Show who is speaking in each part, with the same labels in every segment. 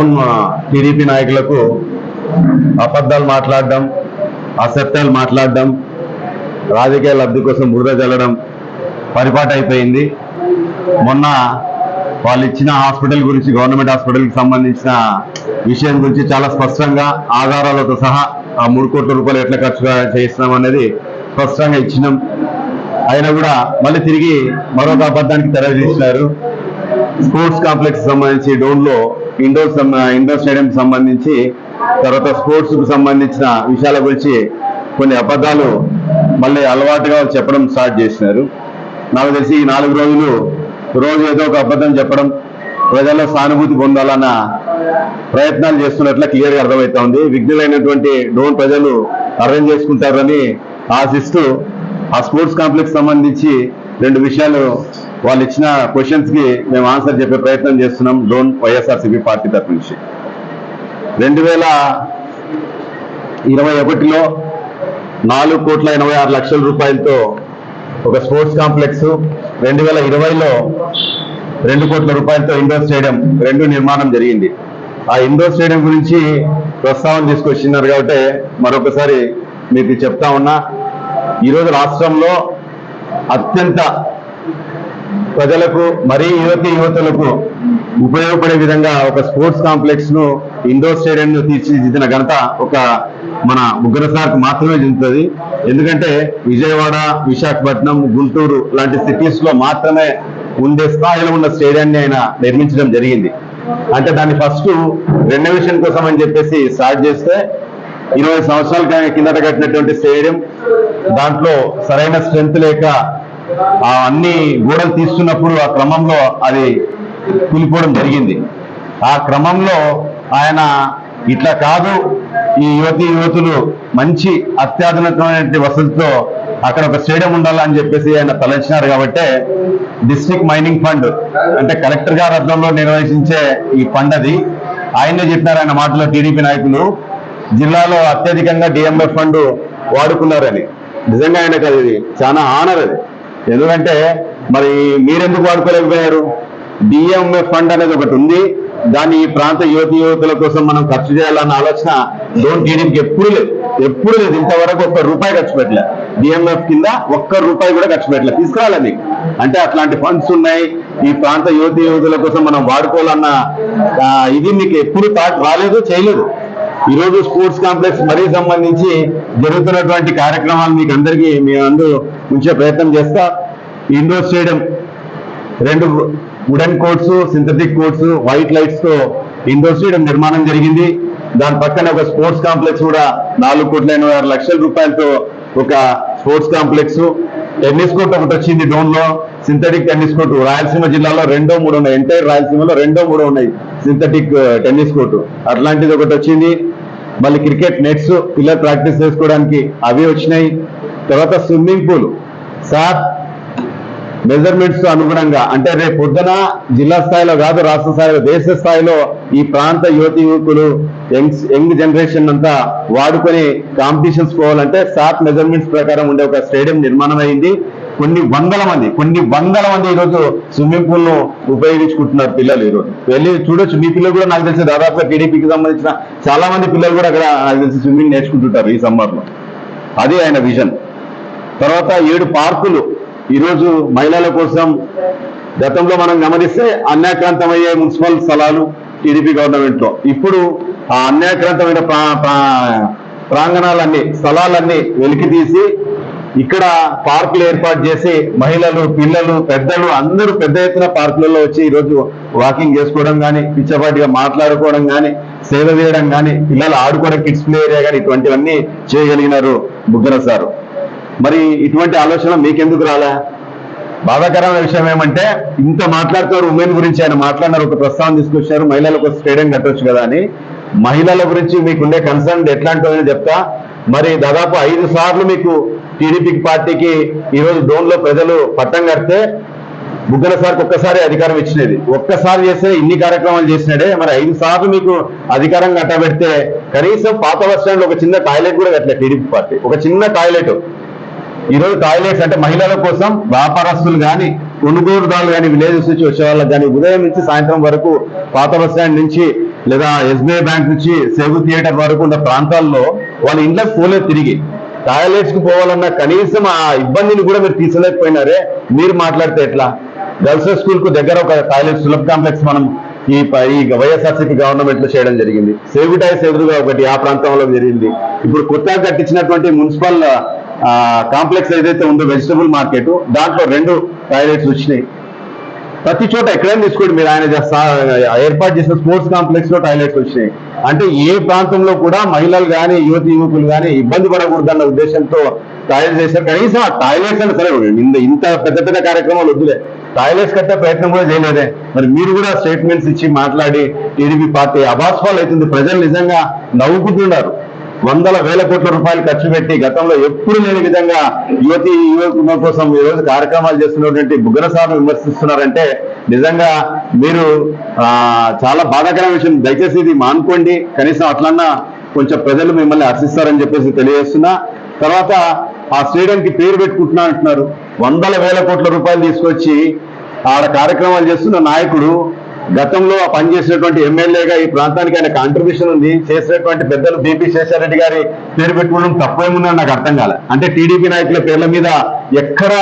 Speaker 1: Dhone TDP నాయకులకు అబద్ధాలు మాట్లాడడం, అసత్యాలు మాట్లాడడం, రాజకీయ లబ్ధి కోసం బురద చల్లడం పరిపాటి అయిపోయింది. మొన్న వాళ్ళు ఇచ్చిన హాస్పిటల్ గురించి, గవర్నమెంట్ హాస్పిటల్కి సంబంధించిన విషయం గురించి చాలా స్పష్టంగా ఆధారాలతో సహా ఆ 3 కోట్ల రూపాయలు ఎట్లా ఖర్చు చేస్తున్నాం అనేది స్పష్టంగా ఇచ్చినాం. అయినా కూడా మళ్ళీ తిరిగి మరొక అబద్ధానికి తెరదీసినారు. స్పోర్ట్స్ కాంప్లెక్స్ సంబంధించి డోన్లో ఇండోర్ స్టేడియం సంబంధించి, తర్వాత స్పోర్ట్స్ కు సంబంధించిన విషయాల గురించి కొన్ని అబద్ధాలు మళ్ళీ అలవాటుగా చెప్పడం స్టార్ట్ చేసినారు. నాకు తెలిసి ఈ 4 రోజులు రోజు ఏదో ఒక అబద్ధం చెప్పడం, ప్రజల్లో సానుభూతి పొందాలన్న ప్రయత్నాలు చేస్తున్నట్ల క్లియర్గా అర్థమవుతా ఉంది. విఘ్నులైనటువంటి డోన్ ప్రజలు అర్థం చేసుకుంటారని ఆశిస్తూ ఆ స్పోర్ట్స్ కాంప్లెక్స్ సంబంధించి 2 విషయాలు వాళ్ళు ఇచ్చిన క్వశ్చన్స్ కి మేము ఆన్సర్ చెప్పే ప్రయత్నం చేస్తున్నాం. డోన్ వైఎస్ఆర్సీపీ పార్టీ తరఫు నుంచి 2021లో 4,86,00,000 రూపాయలతో ఒక స్పోర్ట్స్ కాంప్లెక్స్, 2020లో 2 కోట్ల రూపాయలతో ఇండోర్ స్టేడియం 2 నిర్మాణం జరిగింది. ఆ ఇండోర్ స్టేడియం గురించి ప్రస్తావన తీసుకొచ్చినారు కాబట్టి మరొకసారి మీకు చెప్తా ఉన్నా. ఈరోజు రాష్ట్రంలో అత్యంత ప్రజలకు, మరీ యువతులకు ఉపయోగపడే విధంగా ఒక స్పోర్ట్స్ కాంప్లెక్స్ ను, ఇండోర్ స్టేడియం ను తీర్చిదిద్దిన ఘనత ఒక మన బుగ్గన సార్కు మాత్రమే చెందుతుంది. ఎందుకంటే విజయవాడ, విశాఖపట్నం, గుంటూరు లాంటి సిటీస్ లో మాత్రమే ఉండే స్థాయిలో ఉన్న స్టేడియాన్ని ఆయన నిర్మించడం జరిగింది. అంటే దాన్ని ఫస్ట్ రెనోవేషన్ కోసం అని చెప్పేసి స్టార్ట్ చేస్తే 20 సంవత్సరాల కిందట కట్టినటువంటి స్టేడియం, దాంట్లో సరైన స్ట్రెంత్ లేక ఆ అన్ని గోడలు తీస్తున్నప్పుడు ఆ క్రమంలో అది కూలిపోవడం జరిగింది. ఆ క్రమంలో ఆయన ఇట్లా కాదు, ఈ యువతులు మంచి అత్యాధునికమైన వసతితో అక్కడ ఒక స్టేడియం ఉండాలని చెప్పేసి ఆయన తలంచినారు. కాబట్టి డిస్ట్రిక్ట్ మైనింగ్ ఫండ్ అంటే కలెక్టర్ గారి అర్థంలో నిర్వహించే ఈ ఫండ్ అది. ఆయనే చెప్పినారు ఆయన మాటలో, టీడీపీ నాయకులు జిల్లాలో అత్యధికంగా డిఎంఎఫ్ ఫండ్ వాడుకున్నారని. నిజంగా ఆయనకు అది చాలా ఆనర్ అది. ఎందుకంటే మరి మీరెందుకు వాడుకోలేకపోయారు? డిఎంఎఫ్ ఫండ్ అనేది ఒకటి ఉంది, దాన్ని ఈ ప్రాంత యువతుల కోసం మనం ఖర్చు చేయాలన్న ఆలోచన డోన్ టీడీపీకి ఎప్పుడు లేదు. ఇంతవరకు ₹1 ఖర్చు పెట్టలే. డిఎంఎఫ్ కింద ₹1 కూడా ఖర్చు పెట్టలే. తీసుకురాలేదు. అంటే అట్లాంటి ఫండ్స్ ఉన్నాయి, ఈ ప్రాంత యువతుల కోసం మనం వాడుకోవాలన్న ఇది మీకు ఎప్పుడు థాట్ రాలేదు, చేయలేదు. ఈరోజు స్పోర్ట్స్ కాంప్లెక్స్ మరీ సంబంధించి జరుగుతున్నటువంటి కార్యక్రమాలు మీకు అందరికీ మీ అందరూ ఉంచే ప్రయత్నం చేస్తా. Indoor stadium 2 wooden courts, synthetic courts, white lights తో ఇండోర్ స్టేడియం నిర్మాణం జరిగింది. దాని పక్కన ఒక స్పోర్ట్స్ కాంప్లెక్స్ కూడా 4,86,00,000 రూపాయలతో ఒక స్పోర్ట్స్ కాంప్లెక్స్. టెన్నిస్ కోర్ట్ ఒకటి వచ్చింది డోన్ లో, సింథటిక్ టెన్నిస్ కోర్టు. రాయలసీమ జిల్లాలో 2, 3 ఉన్నాయి. ఎంటైర్ రాయలసీమలో 2, 3 ఉన్నాయి సింథటిక్ టెన్నిస్ కోర్టు. అట్లాంటిది ఒకటి వచ్చింది. మళ్ళీ క్రికెట్ నెట్స్ పిల్లలు ప్రాక్టీస్ చేసుకోవడానికి అవి వచ్చినాయి. తర్వాత స్విమ్మింగ్ పూల్ సార్ మెజర్మెంట్స్ అనుగుణంగా, అంటే రేపు పొద్దున జిల్లా స్థాయిలో కాదు, రాష్ట్ర స్థాయిలో, దేశ స్థాయిలో ఈ ప్రాంత యువకులు, యంగ్ జనరేషన్ అంతా వాడుకొని కాంపిటీషన్స్ పోవాలంటే సాత్ మెజర్మెంట్స్ ప్రకారం ఉండే ఒక స్టేడియం నిర్మాణం అయింది. కొన్ని వందల మంది ఈరోజు స్విమ్మింగ్ పూల్ ను ఉపయోగించుకుంటున్నారు పిల్లలు. ఈరోజు వెళ్ళి చూడొచ్చు. మీ పిల్లలు కూడా నాకు తెలిసి దాదాపుగా టీడీపీకి సంబంధించిన చాలా మంది పిల్లలు కూడా అక్కడ నాకు తెలిసి స్విమ్మింగ్ నేర్చుకుంటుంటారు ఈ సమ్మర్ లో. అది ఆయన విజన్. తర్వాత 7 పార్కులు ఈరోజు మహిళల కోసం. గతంలో మనం గమనిస్తే అన్యాక్రాంతమయ్యే మున్సిపల్ స్థలాలు టీడీపీ గవర్నమెంట్ లో, ఇప్పుడు ఆ అన్యాక్రాంతమైన ప్రాంగణాలన్నీ, స్థలాలన్నీ వెలికి తీసి ఇక్కడ పార్కులు ఏర్పాటు చేసి మహిళలు, పిల్లలు, పెద్దలు అందరూ పెద్ద ఎత్తున పార్కులలో వచ్చి ఈరోజు వాకింగ్ చేసుకోవడం కానీ, పిచ్చపాటిగా మాట్లాడుకోవడం కానీ, సేవ చేయడం కానీ, పిల్లలు ఆడుకోవడం, కిడ్స్ ప్లే ఏరియా కానీ, ఇటువంటివన్నీ చేయగలిగినారు బుగ్గన సారు. మరి ఇటువంటి ఆలోచన మీకెందుకు రాలే? బాధాకరమైన విషయం ఏమంటే, ఇంత మాట్లాడుతున్నారు ఉమెన్ గురించి, ఆయన మాట్లాడినారు, ఒక ప్రస్తావన తీసుకొచ్చారు, మహిళలకు స్టేడియం కట్టొచ్చు కదా అని. మహిళల గురించి మీకుండే కన్సర్న్ ఎట్లాంటివని చెప్తా. మరి దాదాపు 5 సార్లు మీకు టీడీపీ పార్టీకి ఈరోజు డోన్లో ప్రజలు పట్టం కడితే బుగ్గన సార్కి ఒక్కసారి అధికారం ఇచ్చినది. ఒక్కసారి చేస్తే ఇన్ని కార్యక్రమాలు చేసినాడే. మరి 5 సార్లు మీకు అధికారం కట్టబెడితే కనీసం పాత బస్ స్టాండ్ లో ఒక చిన్న టాయిలెట్ కూడా కట్టలేదు టీడీపీ పార్టీ. ఒక చిన్న టాయిలెట్. ఈరోజు టాయిలెట్స్ అంటే మహిళల కోసం, వ్యాపారస్తులు కానీ, కొనుగోలుదారులు కానీ, విలేజెస్ నుంచి వచ్చే వాళ్ళకి కానీ ఉదయం నుంచి సాయంత్రం వరకు పాత బస్ స్టాండ్ నుంచి లేదా SBI బ్యాంక్ నుంచి సేగు థియేటర్ వరకు ఉన్న ప్రాంతాల్లో వాళ్ళ ఇంట్లోకి పోలేదు. తిరిగి టాయిలెట్స్ కు పోవాలన్న కనీసం ఆ ఇబ్బందిని కూడా మీరు తీసుకోలేకపోయినారే. మీరు మాట్లాడితే ఎట్లా? గర్ల్స్ స్కూల్ కు దగ్గర ఒక టాయిలెట్ సులభ్ కాంప్లెక్స్ మనం ఈ వైఎస్ఆర్సీపీ గవర్నమెంట్ లో చేయడం జరిగింది. సేగుటాయిస్ ఎదురుగా ఒకటి ఆ ప్రాంతంలో జరిగింది. ఇప్పుడు కొత్తగా కట్టించినటువంటి మున్సిపల్ కాంప్లెక్స్ ఏదైతే ఉందో వెజిటబుల్ మార్కెట్, దాంట్లో 2 టాయిలెట్స్ వచ్చినాయి. ప్రతి చోట ఎక్కడైనా తీసుకోండి మీరు, ఆయన ఏర్పాటు చేసిన స్పోర్ట్స్ కాంప్లెక్స్ లో టాయిలెట్స్ వచ్చినాయి. అంటే ఏ ప్రాంతంలో కూడా మహిళలు కానీ యువకులు కానీ ఇబ్బంది పడకూడదన్న ఉద్దేశంతో టాయిలెట్స్ చేశారు. కనీసం ఆ టాయిలెట్స్ అంటే సరే, ఇంత పెద్ద పెద్ద కార్యక్రమాలు వద్దులే, టాయిలెట్స్ కట్టే ప్రయత్నం కూడా చేయలేదే. మరి మీరు కూడా స్టేట్మెంట్స్ ఇచ్చి మాట్లాడి టీడీపీ పార్టీ అబాస్పాలు అవుతుంది. ప్రజలు నిజంగా నవ్వుకుంటున్నారు. వందల వేల కోట్ల రూపాయలు ఖర్చు పెట్టి గతంలో ఎప్పుడు లేని విధంగా యువకుల కోసం ఈ రోజు కార్యక్రమాలు చేస్తున్నటువంటి బుగ్గనసారిని విమర్శిస్తున్నారంటే నిజంగా మీరు చాలా బాధాకరమైన విషయం. దయచేసి ఇది మానుకోండి. కనీసం అట్లన్నా కొంచెం ప్రజలు మిమ్మల్ని హర్షిస్తారని చెప్పేసి తెలియజేస్తున్నా. తర్వాత ఆ స్టేడియంకి పేరు పెట్టుకుంటున్నా అంటున్నారు. వందల వేల కోట్ల రూపాయలు తీసుకొచ్చి ఆడ కార్యక్రమాలు చేస్తున్న నాయకుడు, గతంలో పనిచేసినటువంటి ఎమ్మెల్యేగా ఈ ప్రాంతానికి ఆయన కాంట్రిబ్యూషన్ ఉంది. చేసినటువంటి పెద్దలు బీపీ శేషారెడ్డి గారి పేరు పెట్టుకోవడం తప్పేముందని నాకు అర్థం కాలే. అంటే టీడీపీ నాయకుల పేర్ల మీద ఎక్కడ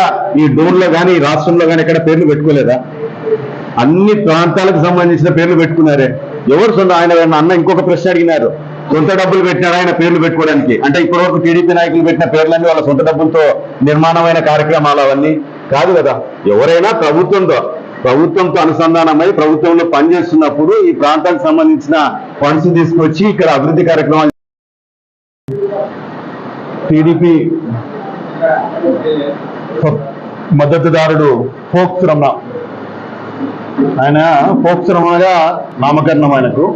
Speaker 1: ఈ డోన్లో కానీ ఈ రాష్ట్రంలో కానీ ఎక్కడ పేర్లు పెట్టుకోలేదా? అన్ని ప్రాంతాలకు సంబంధించిన పేర్లు పెట్టుకున్నారే. ఎవరు సొంత ఆయన అన్న ఇంకొక ప్రశ్న అడిగినారు, సొంత డబ్బులు పెట్టినాడు ఆయన పేర్లు పెట్టుకోవడానికి. అంటే ఇప్పటివరకు టీడీపీ నాయకులు పెట్టిన పేర్లన్నీ వాళ్ళ సొంత డబ్బులతో నిర్మాణమైన కార్యక్రమాలు అవన్నీ కాదు కదా. ఎవరైనా ప్రభుత్వంతో అనుసంధానమై ప్రభుత్వంలో పనిచేస్తున్నప్పుడు ఈ ప్రాంతానికి సంబంధించిన ఫండ్స్ తీసుకొచ్చి ఇక్కడ అభివృద్ధి కార్యక్రమాలు. టీడీపీ మద్దతుదారుడు ఫోక్స్ రమణ, ఆయన ఫోక్స్ రమణగా నామకరణం ఆయనకు.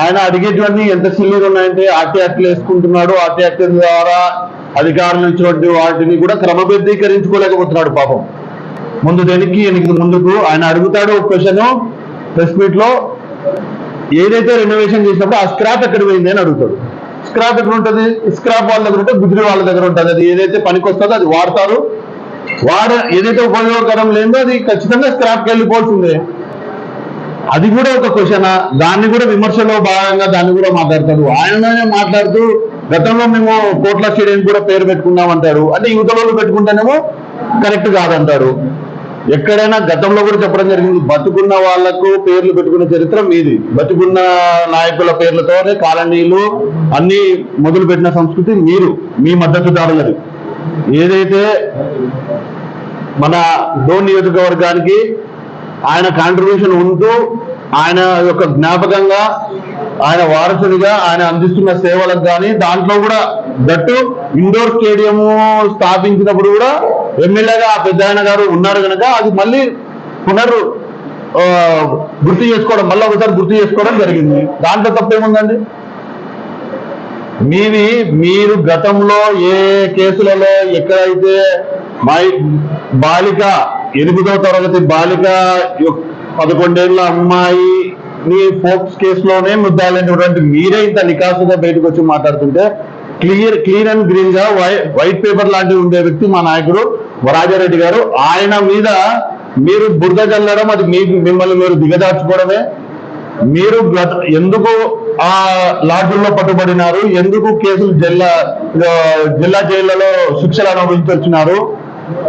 Speaker 1: ఆయన అడిగేటువంటి ఎంత సిల్లీలు ఉన్నాయంటే ఆర్టీ యాక్ట్లు వేసుకుంటున్నాడు. ఆర్టీ యాక్ట్ ద్వారా అధికారులు ఇచ్చినటువంటి వాటిని కూడా క్రమబద్ధీకరించుకోలేకపోతున్నాడు పాపం. ముందు వెనక్కి ముందుకు ఆయన అడుగుతాడు ఒక క్వశ్చన్ ప్రెస్ మీట్ లో, ఏదైతే రెనోవేషన్ చేసినప్పుడు ఆ స్క్రాప్ ఎక్కడ పోయింది అని అడుగుతాడు. స్క్రాప్ ఎక్కడ ఉంటుంది? స్క్రాప్ వాళ్ళ దగ్గర ఉంటే గుజరీ వాళ్ళ దగ్గర ఉంటుంది. అది ఏదైతే పనికి వస్తుందో అది వాడతారు. ఏదైతే ఉపయోగకరం లేదో అది ఖచ్చితంగా స్క్రాప్కి వెళ్ళిపోతుందే. అది కూడా ఒక క్వశ్చన్. దాన్ని కూడా విమర్శలో భాగంగా దాన్ని కూడా మాట్లాడతాడు. ఆయననే మాట్లాడుతూ గతంలో మేము కోట్ల స్టేడియం కూడా పేరు పెట్టుకున్నాం అంటారు. అంటే యువతలో పెట్టుకుంటేనేమో కరెక్ట్ కాదంటారు. ఎక్కడైనా గతంలో కూడా చెప్పడం జరిగింది, బతుకున్న వాళ్లకు పేర్లు పెట్టుకున్న చరిత్ర మీది. బతుకున్న నాయకుల పేర్లతోనే కాలనీలు అన్ని మొదలు పెట్టిన సంస్కృతి మీ మద్దతుదారులది. ఏదైతే మన డోన్ నియోజకవర్గానికి ఆయన కాంట్రిబ్యూషన్ ఉంటూ ఆయన యొక్క జ్ఞాపకంగా ఆయన వారసుడిగా ఆయన అందిస్తున్న సేవలకు కానీ దాంట్లో కూడా దట్టు ఇండోర్ స్టేడియం స్థాపించినప్పుడు కూడా ఎమ్మెల్యేగా ఆ పెద్ద ఆయన గారు ఉన్నారు కనుక అది మళ్ళీ గుర్తు చేసుకోవడం, మళ్ళీ ఒకసారి గుర్తు చేసుకోవడం జరిగింది. దాంట్లో తప్పేముందండి? మీరు గతంలో ఏ కేసులలో ఎక్కడైతే బాలిక 8వ తరగతి బాలిక 11 ఏళ్ల అమ్మాయిని ఫోక్స్ కేసులోనే ముద్దాయినటువంటి మీరే ఇంత నికాసుగా బయటకు వచ్చి మాట్లాడుతుంటే, క్లీన్ అండ్ గ్రీన్ గా వైట్ పేపర్ లాంటివి ఉండే వ్యక్తి మా నాయకుడు రాజారెడ్డి గారు, ఆయన మీద మీరు బురద జల్లడం అది మిమ్మల్ని మీరు దిగదార్చుకోవడమే. మీరు ఎందుకు ఆ లాడ్జుల్లో పట్టుబడినారు? ఎందుకు కేసులు జిల్లా జైళ్లలో శిక్షలు అనుభవించొచ్చినారు?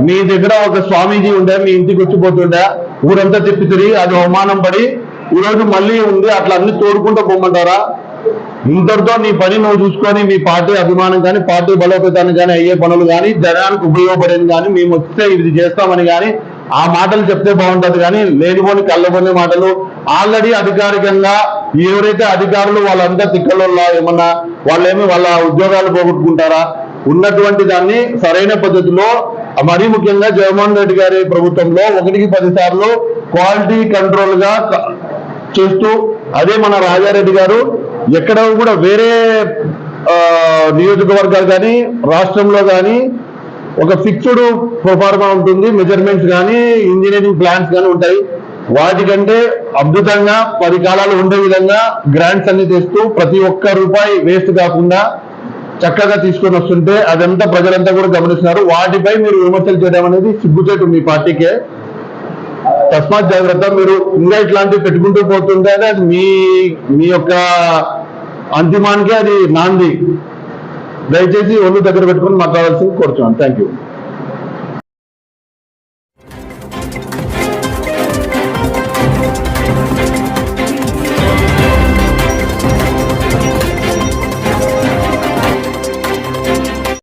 Speaker 1: మీ దగ్గర ఒక స్వామీజీ ఉండే, మీ ఇంటికి వచ్చిపోతుండే, ఊరంతా తిరిగి అది అవమానం పడి ఈరోజు మళ్ళీ ఉంది. అట్లా అన్ని తోడుకుంటూ పోమంటారా? ఇంతటితో నీ పని నువ్వు చూసుకొని మీ పార్టీ అభిమానం కానీ పార్టీ బలోపేతానికి కానీ అయ్యే పనులు కానీ జనానికి ఉపయోగపడేది కానీ మేము వస్తే ఇది చేస్తామని కానీ ఆ మాటలు చెప్తే బాగుంటుంది. కానీ లేనిపోని కళ్ళబొని మాటలు ఆల్రెడీ అధికారికంగా ఎవరైతే అధికారులు వాళ్ళంతా తిక్కలలో ఏమన్నా వాళ్ళేమి వాళ్ళ ఉద్యోగాలు పోగొట్టుకుంటారా? ఉన్నటువంటి దాన్ని సరైన పద్ధతిలో మరీ ముఖ్యంగా జగన్మోహన్ రెడ్డి గారి ప్రభుత్వంలో 1కి 10 సార్లు క్వాలిటీ కంట్రోల్ గా చేస్తూ, అదే మన రాజారెడ్డి గారు ఎక్కడ కూడా వేరే నియోజకవర్గాలు కానీ రాష్ట్రంలో కానీ ఒక ఫిక్స్డ్ ప్రొఫార్మా ఉంటుంది, మెజర్మెంట్స్ కానీ ఇంజనీరింగ్ ప్లాన్స్ కానీ ఉంటాయి. వాటికంటే అద్భుతంగా 10 కాలాలు ఉండే విధంగా గ్రాంట్స్ అన్ని తెస్తూ ప్రతి ఒక్క రూపాయి వేస్ట్ కాకుండా చక్కగా తీసుకొని వస్తుంటే అదంతా ప్రజలంతా కూడా గమనిస్తున్నారు. వాటిపై మీరు విమర్శలు చేయడం అనేది సిగ్గుచేటు మీ పార్టీకే. తస్మాత్ జాగ్రత్త. మీరు ఇంకా ఇట్లాంటివి పెట్టుకుంటూ పోతుంటే అది మీ యొక్క అంతిమానికి అది నాంది. దయచేసి ఒళ్ళు దగ్గర పెట్టుకుని మాట్లాడాల్సింది కోరుతున్నాను. Thank you.